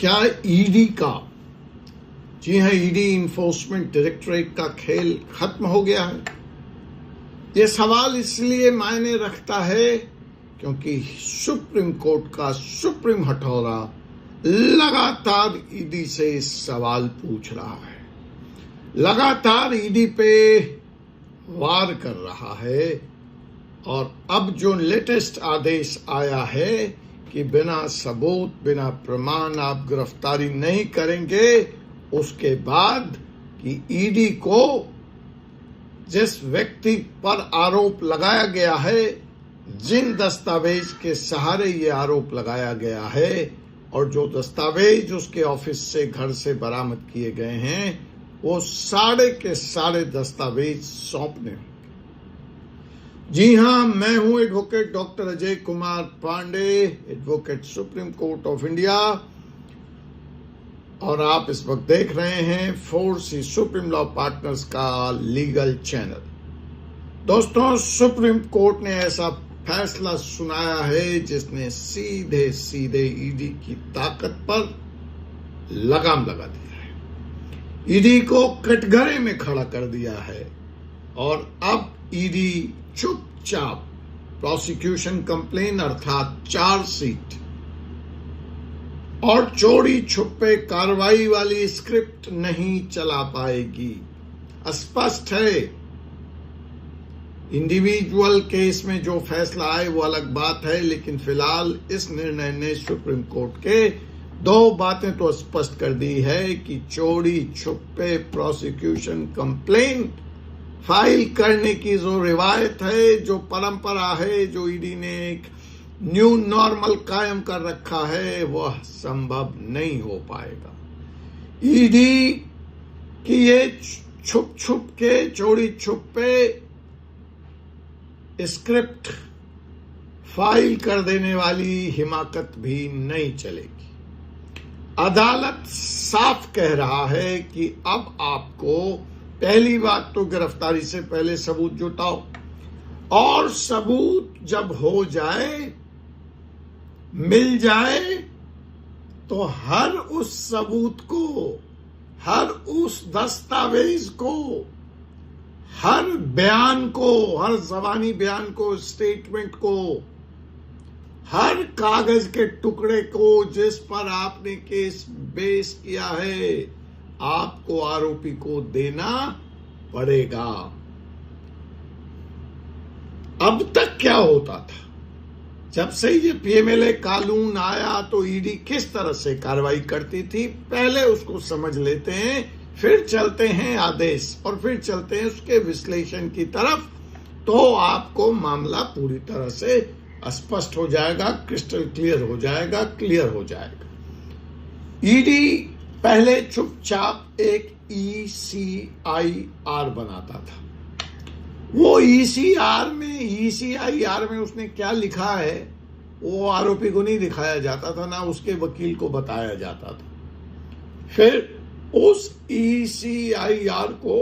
क्या ईडी का, जी हां, ईडी इन्फोर्समेंट डायरेक्टरेट का खेल खत्म हो गया है? यह सवाल इसलिए मायने रखता है क्योंकि सुप्रीम कोर्ट का सुप्रीम हथौड़ा लगातार ईडी से सवाल पूछ रहा है, लगातार ईडी पे वार कर रहा है। और अब जो लेटेस्ट आदेश आया है कि बिना सबूत, बिना प्रमाण आप गिरफ्तारी नहीं करेंगे, उसके बाद कि ईडी को जिस व्यक्ति पर आरोप लगाया गया है, जिन दस्तावेज के सहारे ये आरोप लगाया गया है और जो दस्तावेज उसके ऑफिस से, घर से बरामद किए गए हैं, वो सारे के सारे दस्तावेज सौंपने होंगे। जी हां, मैं हूं advocate doctor Ajay Kumar Pandey, advocate supreme court of India, और आप इस वक्त देख रहे हैं 4C सुप्रीम लॉ पार्टनर्स का लीगल चैनल। दोस्तों, सुप्रीम कोर्ट ने ऐसा फैसला सुनाया है जिसने सीधे सीधे ईडी की ताकत पर लगाम लगा दिया है, ईडी को कटघरे में खड़ा कर दिया है। और अब ईडी चुपचाप प्रोसिक्यूशन कंप्लेन अर्थात चार्जशीट और चोरी छुपे कार्रवाई वाली स्क्रिप्ट नहीं चला पाएगी। स्पष्ट है, इंडिविजुअल केस में जो फैसला आए वो अलग बात है, लेकिन फिलहाल इस निर्णय ने सुप्रीम कोर्ट के दो बातें तो स्पष्ट कर दी है कि चोरी छुपे प्रोसिक्यूशन कंप्लेन फाइल करने की जो रिवायत है, जो परंपरा है, जो ईडी ने एक न्यू नॉर्मल कायम कर रखा है, वह संभव नहीं हो पाएगा। ईडी की ये छुप छुप के, चोरी छुपे स्क्रिप्ट फाइल कर देने वाली हिमाकत भी नहीं चलेगी। अदालत साफ कह रहा है कि अब आपको पहली बात तो गिरफ्तारी से पहले सबूत जुटाओ, और सबूत जब हो जाए, मिल जाए, तो हर उस सबूत को, हर उस दस्तावेज को, हर बयान को, हर ज़बानी बयान को, स्टेटमेंट को, हर कागज के टुकड़े को जिस पर आपने केस बेस किया है, आपको आरोपी को देना पड़ेगा। अब तक क्या होता था, जब से ये पीएमएलए कानून आया तो ईडी किस तरह से कार्रवाई करती थी, पहले उसको समझ लेते हैं, फिर चलते हैं आदेश और फिर चलते हैं उसके विश्लेषण की तरफ, तो आपको मामला पूरी तरह से स्पष्ट हो जाएगा, क्रिस्टल क्लियर हो जाएगा, क्लियर हो जाएगा। ईडी पहले चुपचाप एक ECIR बनाता था। वो ECIR में उसने क्या लिखा है वो आरोपी को नहीं दिखाया जाता था, ना उसके वकील को बताया जाता था। फिर उस ECIR को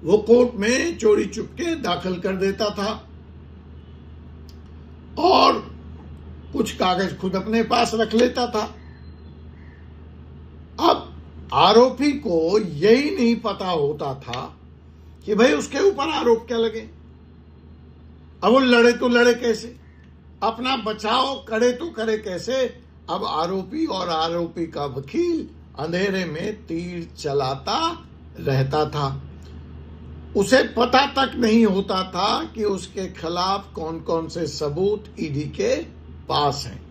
वो कोर्ट में चोरी चुपके दाखिल कर देता था और कुछ कागज खुद अपने पास रख लेता था। अब आरोपी को यही नहीं पता होता था कि भाई उसके ऊपर आरोप क्या लगे। अब वो लड़े तो लड़े कैसे, अपना बचाव करे तो करे कैसे। अब आरोपी और आरोपी का वकील अंधेरे में तीर चलाता रहता था। उसे पता तक नहीं होता था कि उसके खिलाफ कौन कौन से सबूत ईडी के पास हैं।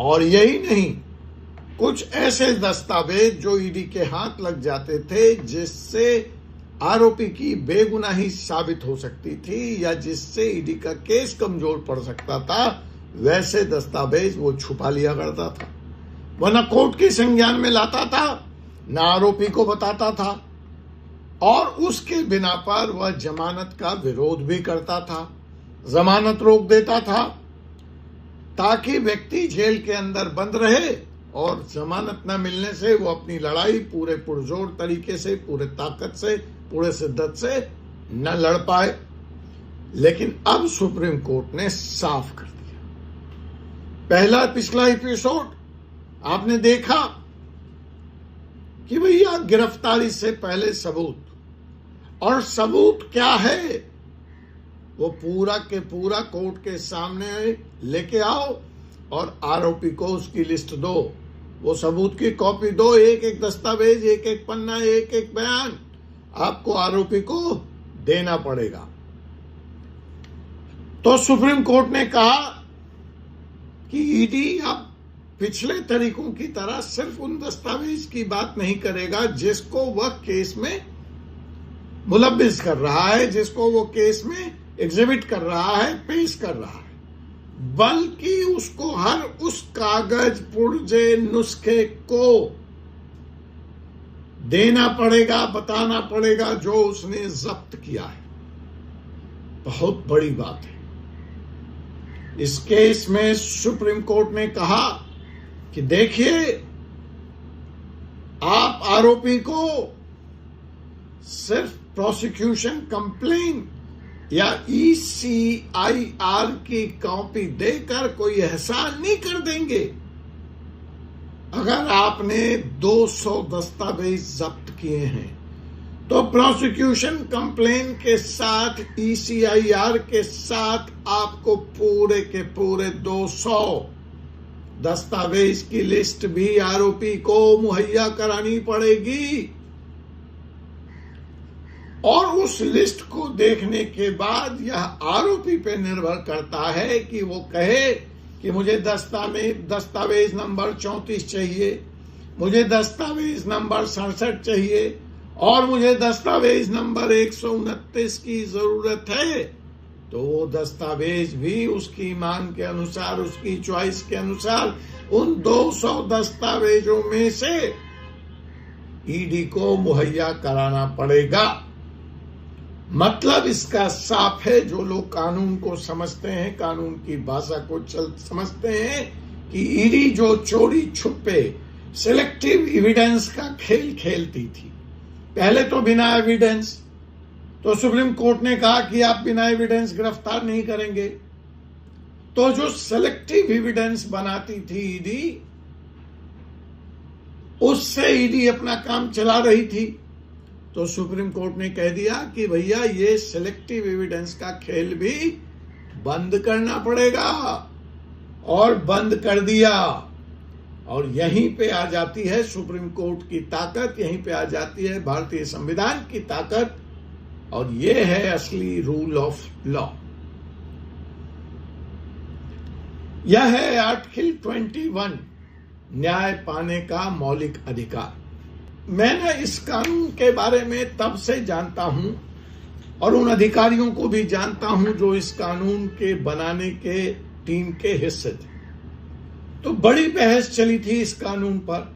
और यही नहीं, कुछ ऐसे दस्तावेज जो ईडी के हाथ लग जाते थे जिससे आरोपी की बेगुनाही साबित हो सकती थी या जिससे ईडी का केस कमजोर पड़ सकता था, वैसे दस्तावेज वो छुपा लिया करता था, वरना कोर्ट के संज्ञान में लाता था, न आरोपी को बताता था, और उसके बिना पर वह जमानत का विरोध भी करता था, जमानत रोक देता था, ताकि व्यक्ति जेल के अंदर बंद रहे और जमानत न मिलने से वो अपनी लड़ाई पूरे पुरजोर तरीके से, पूरे ताकत से, पूरे शिद्दत से न लड़ पाए। लेकिन अब सुप्रीम कोर्ट ने साफ कर दिया। पिछला एपिसोड आपने देखा कि भैया गिरफ्तारी से पहले सबूत, और सबूत क्या है वो पूरा के पूरा कोर्ट के सामने लेके आओ और आरोपी को उसकी लिस्ट दो, वो सबूत की कॉपी दो, एक एक दस्तावेज, एक एक पन्ना, एक एक बयान आपको आरोपी को देना पड़ेगा। तो सुप्रीम कोर्ट ने कहा कि ईडी अब पिछले तरीकों की तरह सिर्फ उन दस्तावेज की बात नहीं करेगा जिसको वह केस में मुलव्विस कर रहा है, जिसको वो केस में एग्जिबिट कर रहा है, पेश कर रहा है, बल्कि उसको हर उस कागज पुर्जे नुस्खे को देना पड़ेगा, बताना पड़ेगा जो उसने जब्त किया है। बहुत बड़ी बात है। इस केस में सुप्रीम कोर्ट ने कहा कि देखिए, आप आरोपी को सिर्फ प्रोसिक्यूशन कंप्लेन या ECIR की कॉपी देकर कोई एहसान नहीं कर देंगे। अगर आपने 200 दस्तावेज जब्त किए हैं तो प्रोसिक्यूशन कंप्लेन के साथ ECIR के साथ आपको पूरे के पूरे 200 दस्तावेज की लिस्ट भी आरोपी को मुहैया करानी पड़ेगी, और उस लिस्ट को देखने के बाद यह आरोपी पे निर्भर करता है कि वो कहे कि मुझे दस्तावेज नंबर 34 चाहिए, मुझे दस्तावेज नंबर 67 चाहिए, और मुझे दस्तावेज नंबर 129 की जरूरत है। तो वो दस्तावेज भी उसकी मांग के अनुसार, उसकी चॉइस के अनुसार उन 200 दस्तावेजों में से ईडी को मुहैया कराना पड़ेगा। मतलब इसका साफ है, जो लोग कानून को समझते हैं, कानून की भाषा को समझते हैं, कि ईडी जो चोरी छुपे सिलेक्टिव एविडेंस का खेल खेलती थी। पहले तो बिना एविडेंस, तो सुप्रीम कोर्ट ने कहा कि आप बिना एविडेंस गिरफ्तार नहीं करेंगे। तो जो सिलेक्टिव एविडेंस बनाती थी ईडी, उससे ईडी अपना काम चला रही थी। तो सुप्रीम कोर्ट ने कह दिया कि भैया ये सिलेक्टिव एविडेंस का खेल भी बंद करना पड़ेगा, और बंद कर दिया। और यहीं पे आ जाती है सुप्रीम कोर्ट की ताकत, यहीं पे आ जाती है भारतीय संविधान की ताकत, और ये है असली रूल ऑफ लॉ। यह है आर्टिकल 21, न्याय पाने का मौलिक अधिकार। मैंने इस कानून के बारे में तब से जानता हूं, और उन अधिकारियों को भी जानता हूं जो इस कानून के बनाने के टीम के हिस्से थे। तो बड़ी बहस चली थी इस कानून पर।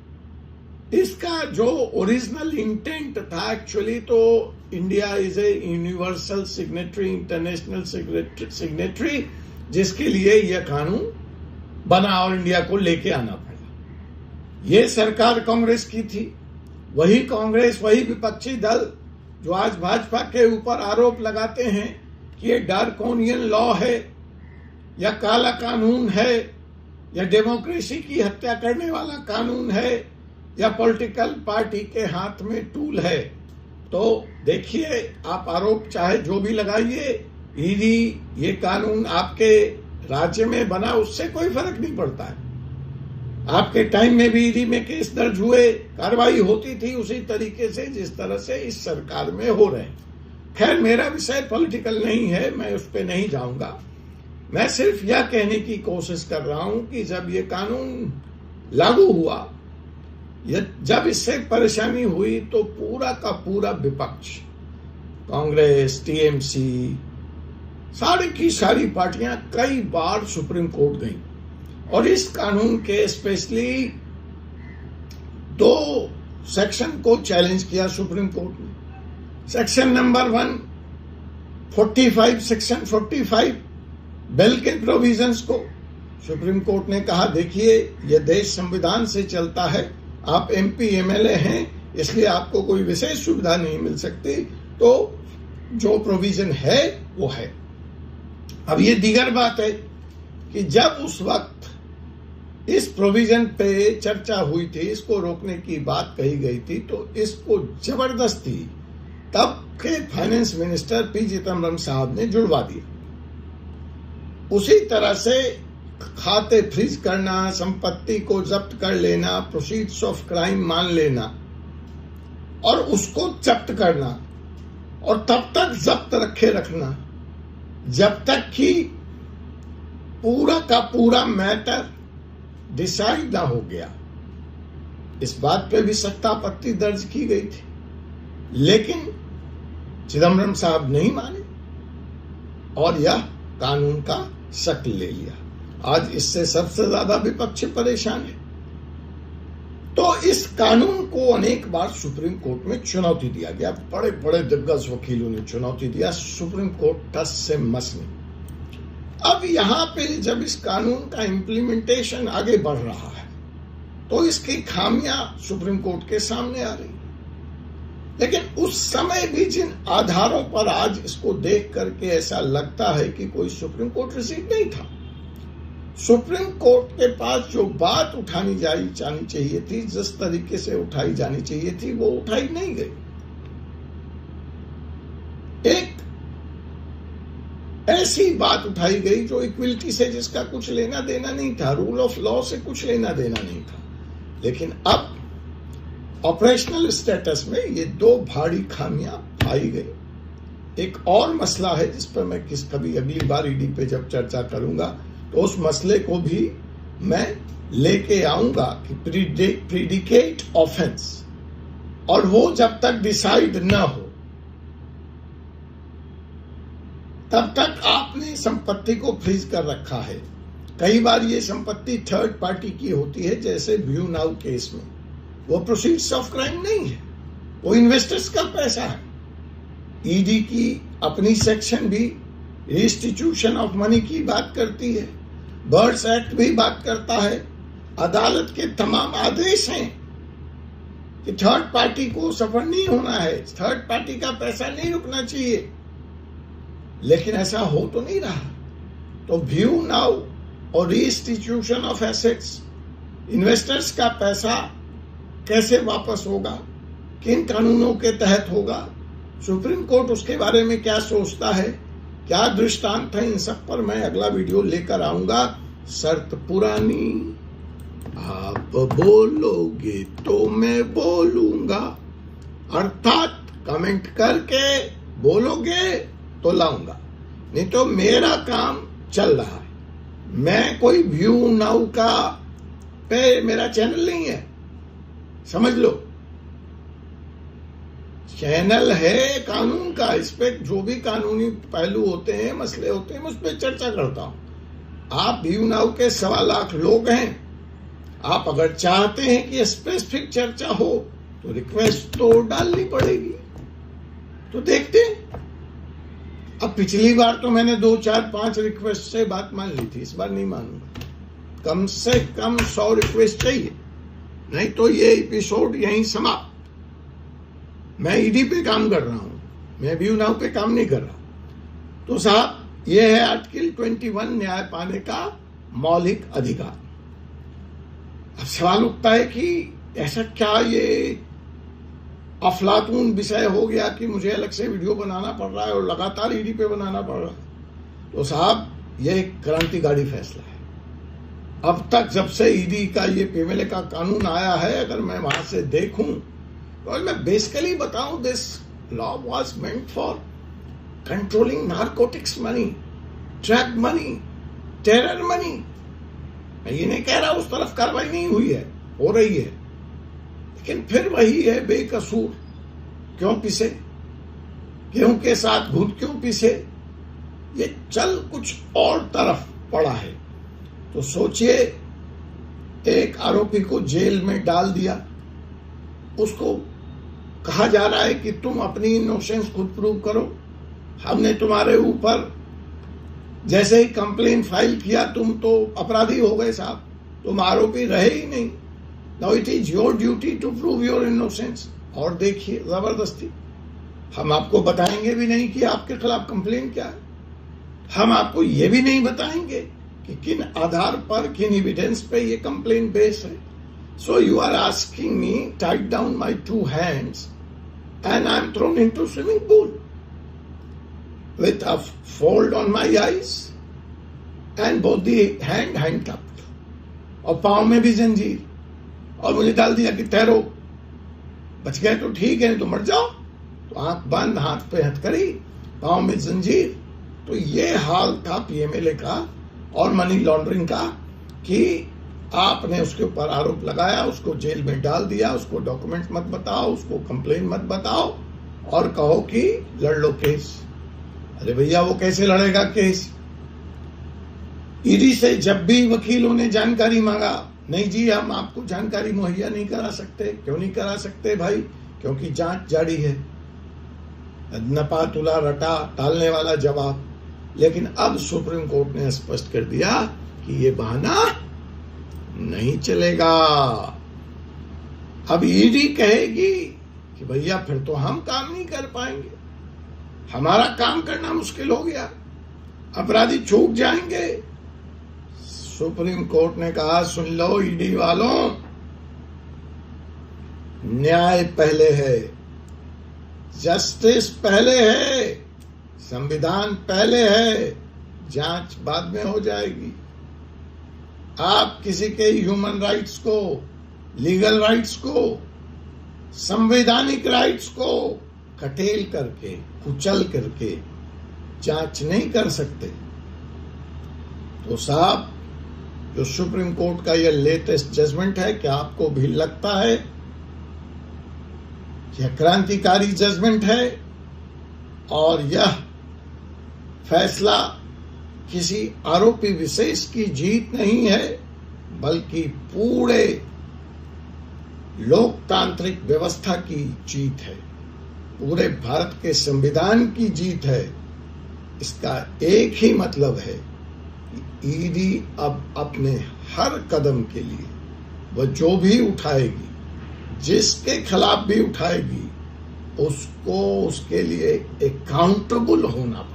इसका जो ओरिजिनल इंटेंट था, एक्चुअली तो India is a universal signatory, international signatory, जिसके लिए यह कानून बना और इंडिया को लेके आना पड़ा। यह सरकार कांग्रेस की थी। वही कांग्रेस, वही विपक्षी दल जो आज भाजपा के ऊपर आरोप लगाते हैं कि ये डार्कोनियन लॉ है, या काला कानून है, या डेमोक्रेसी की हत्या करने वाला कानून है, या पॉलिटिकल पार्टी के हाथ में टूल है। तो देखिए, आप आरोप चाहे जो भी लगाइए, ईडी ये कानून आपके राज्य में बना, उससे कोई फर्क नहीं पड़ता है। आपके टाइम में भी ईडी में केस दर्ज हुए, कार्रवाई होती थी उसी तरीके से जिस तरह से इस सरकार में हो रहे हैं। खैर, मेरा विषय पॉलिटिकल नहीं है, मैं उस पर नहीं जाऊंगा। मैं सिर्फ यह कहने की कोशिश कर रहा हूं कि जब ये कानून लागू हुआ, जब इससे परेशानी हुई, तो पूरा का पूरा विपक्ष, कांग्रेस, टीएमसी, सारी की सारी पार्टियां कई बार सुप्रीम कोर्ट गईं, और इस कानून के स्पेशली 2 सेक्शन को चैलेंज किया सुप्रीम कोर्ट ने। सेक्शन नंबर 1 45, सेक्शन 45 बिल के प्रोविजंस को सुप्रीम कोर्ट ने कहा, देखिए यह देश संविधान से चलता है, आप एमपी एमएलए हैं, इसलिए आपको कोई विशेष सुविधा नहीं मिल सकती, तो जो प्रोविजन है वो है। अब ये दीगर बात है कि जब उस वक्त इस प्रोविजन पे चर्चा हुई थी, इसको रोकने की बात कही गई थी, तो इसको जबरदस्ती तब के फाइनेंस मिनिस्टर पी चिदम्बरम साहब ने जुड़वा दिया। उसी तरह से खाते फ्रीज करना, संपत्ति को जब्त कर लेना, प्रोसीड्स ऑफ क्राइम मान लेना और उसको जब्त करना और तब तक जब्त रखे रखना जब तक कि पूरा का पूरा मैटर डिसाइड ना हो गया। इस बात पे भी सत्तापत्ति दर्ज की गई थी, लेकिन चिदम्बरम साहब नहीं माने और यह कानून का शक्ल ले लिया। आज इससे सबसे ज्यादा विपक्ष परेशान है। तो इस कानून को अनेक बार सुप्रीम कोर्ट में चुनौती दिया गया, बड़े बड़े दिग्गज वकीलों ने चुनौती दिया, सुप्रीम कोर्ट टस से मस नहीं। अब यहां पे जब इस कानून का इम्प्लीमेंटेशन आगे बढ़ रहा है तो इसकी खामियां सुप्रीम कोर्ट के सामने आ रही, लेकिन उस समय भी जिन आधारों पर आज इसको देख करके ऐसा लगता है कि कोई सुप्रीम कोर्ट रिसीट नहीं था। सुप्रीम कोर्ट के पास जो बात उठानी जानी चाहिए थी, जिस तरीके से उठाई जानी चाहिए थी, वो उठाई नहीं गई। एक ऐसी बात उठाई गई जो इक्विलिटी से जिसका कुछ लेना देना नहीं था, रूल ऑफ लॉ से कुछ लेना देना नहीं था। लेकिन अब ऑपरेशनल स्टेटस में ये दो भारी खामियां पाई गई। एक और मसला है जिस पर मैं कभी अगली बार ईडी पे जब चर्चा करूंगा तो उस मसले को भी मैं लेके आऊंगा कि प्रीडिकेट ऑफेंस, और वो जब तक डिसाइड न हो तब तक आपने संपत्ति को फ्रीज कर रखा है। कई बार ये संपत्ति थर्ड पार्टी की होती है, जैसे व्यू नाउ केस में। वो प्रोसीड्स ऑफ क्राइम नहीं है, वो इन्वेस्टर्स का पैसा है। ईडी की अपनी सेक्शन भी रिस्टिट्यूशन ऑफ मनी की बात करती है, बर्ड्स एक्ट भी बात करता है, अदालत के तमाम आदेश हैं कि थर्ड पार्टी को सफर नहीं होना है, थर्ड पार्टी का पैसा नहीं रुकना चाहिए। लेकिन ऐसा हो तो नहीं रहा। तो व्यू नाउ और रिस्टिट्यूशन ऑफ एसेट्स, इन्वेस्टर्स का पैसा कैसे वापस होगा, किन कानूनों के तहत होगा, सुप्रीम कोर्ट उसके बारे में क्या सोचता है, क्या दृष्टांत है, इन सब पर मैं अगला वीडियो लेकर आऊंगा। शर्त पुरानी, आप बोलोगे तो मैं बोलूंगा, अर्थात कमेंट करके बोलोगे तो लाऊंगा, नहीं तो मेरा काम चल रहा है। मैं कोई व्यू नाउ का पे मेरा चैनल नहीं है, समझ लो। चैनल है कानून का, इस पे जो भी कानूनी पहलू होते हैं, मसले होते हैं, मैं उस पर चर्चा करता हूं। आप व्यू नाउ के 1.25 लाख लोग हैं, आप अगर चाहते हैं कि स्पेसिफिक चर्चा हो तो रिक्वेस्ट तो डालनी पड़ेगी, तो देखते हैं। अब पिछली बार तो मैंने 2, 4, 5 रिक्वेस्ट से बात मान ली थी, इस बार नहीं मानूंगा। कम से कम 100 रिक्वेस्ट चाहिए, नहीं तो ये एपिसोड यहीं समाप्त। मैं ईडी पे काम कर रहा हूं, मैं व्यू नाउ पे काम नहीं कर रहा। तो साहब, ये है आर्टिकल 21, न्याय पाने का मौलिक अधिकार। अब सवाल उठता है कि ऐसा क्या ये अफलातून विषय हो गया कि मुझे अलग से वीडियो बनाना पड़ रहा है और लगातार ईडी पे बनाना पड़ रहा है। तो साहब, ये एक क्रांतिकारी फैसला है। अब तक जब से ईडी का ये पीएमएलए का कानून आया है, अगर मैं वहां से देखूं तो मैं बेसिकली बताऊं, this law was meant for controlling narcotics money, drug money, terror money. मैं ये नहीं कह रहा उस तरफ कार्रवाई नहीं हुई है, हो रही है, लेकिन फिर वही है, बेकसूर क्यों पिसे, गेहूं के साथ घुट क्यों पिसे, ये चल कुछ और तरफ पड़ा है। तो सोचिए, एक आरोपी को जेल में डाल दिया, उसको कहा जा रहा है कि तुम अपनी इनोसेंस खुद प्रूव करो, हमने तुम्हारे ऊपर जैसे ही कंप्लेन फाइल किया तुम तो अपराधी हो गए साहब, तुम आरोपी रहे ही नहीं। Now it is your duty to prove your innocence. और देखिए जबरदस्ती, हम आपको बताएंगे भी नहीं कि आपके खिलाफ कंप्लेन क्या है, हम आपको ये भी नहीं बताएंगे कि किन आधार पर, किन एविडेंस पे ये कंप्लेन बेस है। So you are asking me, tight down my 2 hands and I am thrown into swimming pool with a fold on my eyes and both the hand handcuffed, और पाँव में भी जंजीर, और मुझे डाल दिया कि तैरो, बच गए तो ठीक है, नहीं तो मर जाओ। तो आंख बंद, हाथ पे हथकड़ी, पाँव में जंजीर। तो ये हाल था पीएमएलए का और मनी लॉन्ड्रिंग का कि आपने उसके ऊपर आरोप लगाया, उसको जेल में डाल दिया, उसको डॉक्यूमेंट मत बताओ, उसको कंप्लेन मत बताओ और कहो कि लड़ लो केस। अरे भैया, वो कैसे लड़ेगा केस? ईडी से जब भी वकीलों ने जानकारी मांगा, नहीं जी हम आपको जानकारी मुहैया नहीं करा सकते। क्यों नहीं करा सकते भाई? क्योंकि जांच जारी है। नपा तुला रटा टालने वाला जवाब। लेकिन अब सुप्रीम कोर्ट ने स्पष्ट कर दिया कि ये बहाना नहीं चलेगा। अब ईडी कहेगी कि भैया फिर तो हम काम नहीं कर पाएंगे, हमारा काम करना मुश्किल हो गया, अपराधी चूक जाएंगे। सुप्रीम कोर्ट ने कहा, सुन लो ईडी वालों, न्याय पहले है, जस्टिस पहले है, संविधान पहले है, जांच बाद में हो जाएगी। आप किसी के ह्यूमन राइट्स को, लीगल राइट्स को, संवैधानिक राइट्स को कटेल करके, कुचल करके जांच नहीं कर सकते। तो साहब, जो सुप्रीम कोर्ट का यह लेटेस्ट जजमेंट है, क्या आपको भी लगता है यह क्रांतिकारी जजमेंट है और यह फैसला किसी आरोपी विशेष की जीत नहीं है, बल्कि पूरे लोकतांत्रिक व्यवस्था की जीत है, पूरे भारत के संविधान की जीत है। इसका एक ही मतलब है कि ईडी अब अपने हर कदम के लिए वह जो भी उठाएगी, जिसके खिलाफ भी उठाएगी, उसको उसके लिए अकाउंटेबल होना पड़ेगा।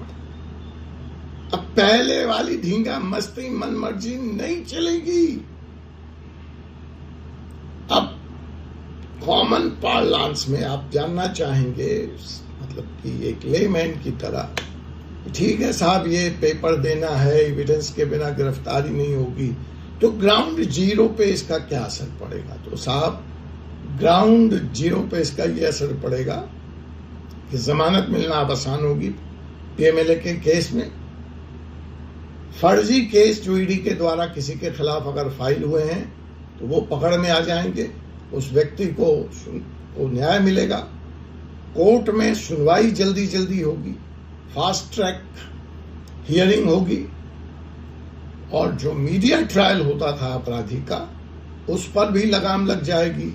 अब पहले वाली धींगा मस्ती मनमर्जी नहीं चलेगी। अब कॉमन पार्लांस में आप जानना चाहेंगे, मतलब कि एक लेमैन की तरह, ठीक है साहब ये पेपर देना है, एविडेंस के बिना गिरफ्तारी नहीं होगी, तो ग्राउंड जीरो पे इसका क्या असर पड़ेगा? तो साहब ग्राउंड जीरो पे इसका ये असर पड़ेगा कि जमानत मिलना अब आसान होगी। पीएमएलए के केस में फर्जी केस जो ईडी के द्वारा किसी के खिलाफ अगर फाइल हुए हैं तो वो पकड़ में आ जाएंगे, उस व्यक्ति को न्याय मिलेगा, कोर्ट में सुनवाई जल्दी जल्दी होगी, फास्ट ट्रैक हियरिंग होगी, और जो मीडिया ट्रायल होता था अपराधी का, उस पर भी लगाम लग जाएगी।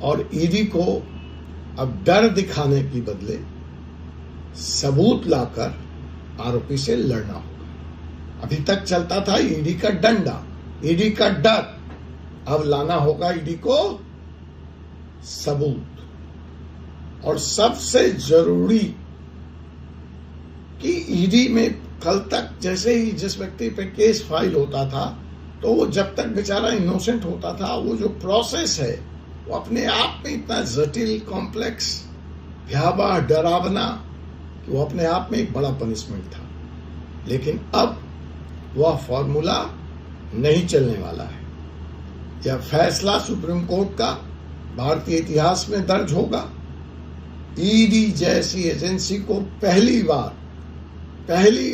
और ईडी को अब डर दिखाने की बदले सबूत लाकर आरोपी से लड़ना होगा। अभी तक चलता था ईडी का डंडा, ईडी का डर, अब लाना होगा ईडी को सबूत। और सबसे जरूरी कि ईडी में कल तक जैसे ही जिस व्यक्ति पे केस फाइल होता था, तो वो जब तक बेचारा इनोसेंट होता था, वो जो प्रोसेस है वो अपने आप में इतना जटिल, कॉम्प्लेक्स, भयावह, डरावना कि वो अपने आप में एक बड़ा पनिशमेंट था। लेकिन अब वह फॉर्मूला नहीं चलने वाला है। यह फैसला सुप्रीम कोर्ट का भारतीय इतिहास में दर्ज होगा। ईडी जैसी एजेंसी को पहली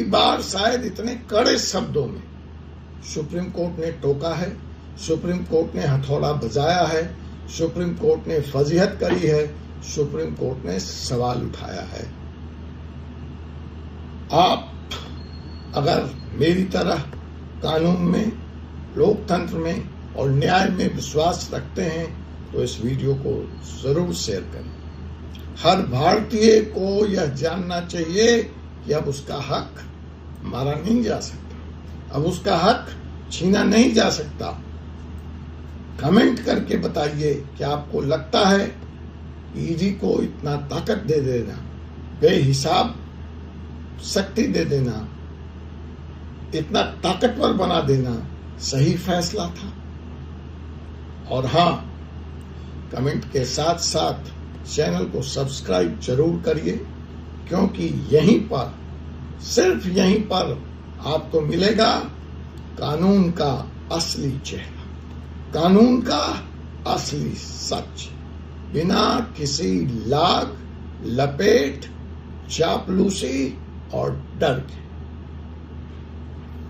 बार शायद इतने कड़े शब्दों में सुप्रीम कोर्ट ने टोका है, सुप्रीम कोर्ट ने हथौड़ा बजाया है, सुप्रीम कोर्ट ने फजीहत करी है, सुप्रीम कोर्ट ने सवाल उठाया है। आप अगर मेरी तरह कानून में, लोकतंत्र में और न्याय में विश्वास रखते हैं तो इस वीडियो को जरूर शेयर करें। हर भारतीय को यह जानना चाहिए कि अब उसका हक मारा नहीं जा सकता, अब उसका हक छीना नहीं जा सकता। कमेंट करके बताइए कि आपको लगता है ईडी को इतना ताकत दे देना, बेहिसाब शक्ति दे देना, इतना ताकतवर बना देना सही फैसला था। और हाँ, कमेंट के साथ साथ चैनल को सब्सक्राइब जरूर करिए, क्योंकि यहीं पर, सिर्फ यहीं पर आपको मिलेगा कानून का असली चेहरा, कानून का असली सच, बिना किसी लाग लपेट, चापलूसी और डर के।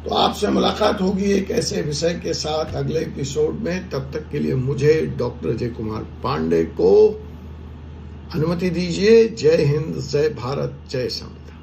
तो आपसे मुलाकात होगी एक ऐसे विषय के साथ अगले एपिसोड में। तब तक के लिए मुझे डॉक्टर अजय कुमार पांडे को अनुमति दीजिए। जय हिंद, जय भारत, जय संविधान।